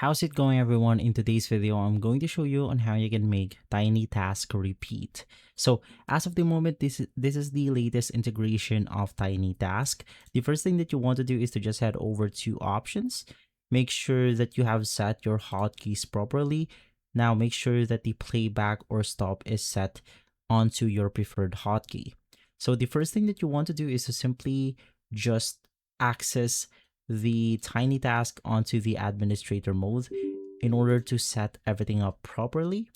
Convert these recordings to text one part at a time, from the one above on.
How's it going, everyone? In today's video, I'm going to show you on how you can make tiny task repeat. So as of the moment, this is the latest integration of tiny task. The first thing that you want to do is to just head over to options. Make sure that you have set your hotkeys properly. Now make sure that the playback or stop is set onto your preferred hotkey. So the first thing that you want to do is to simply just access the tiny task onto the administrator mode in order to set everything up properly.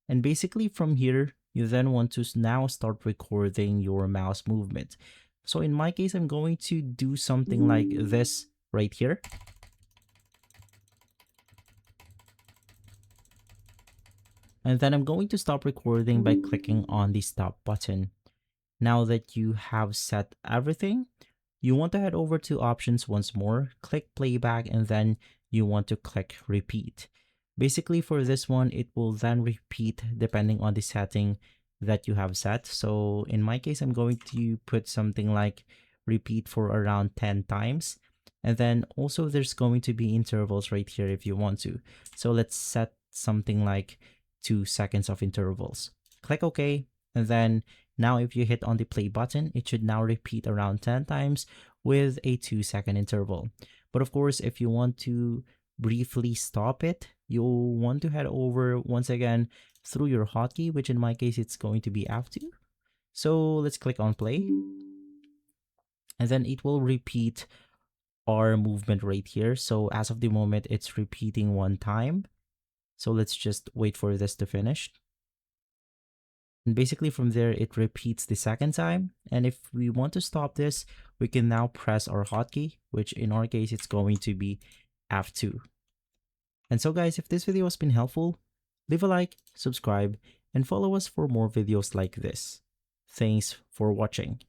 And basically from here, you then want to now start recording your mouse movement. So in my case, I'm going to do something like this right here. And then I'm going to stop recording by clicking on the stop button. Now that you have set everything, you want to head over to options once more, click playback, and then you want to click repeat. Basically for this one, it will then repeat depending on the setting that you have set. So in my case, I'm going to put something like repeat for around 10 times. And then also there's going to be intervals right here if you want to. So let's set something like 2 seconds of intervals. Click OK. And then now if you hit on the play button, it should now repeat around 10 times with a 2-second interval. But of course, if you want to briefly stop it, you'll want to head over once again through your hotkey, which in my case, it's going to be F2. So let's click on play. And then it will repeat our movement right here. So as of the moment, it's repeating 1 time. So let's just wait for this to finish. And basically from there, it repeats the second time. And if we want to stop this, we can now press our hotkey, which in our case, it's going to be F2. And so guys, if this video has been helpful, leave a like, subscribe, and follow us for more videos like this. Thanks for watching.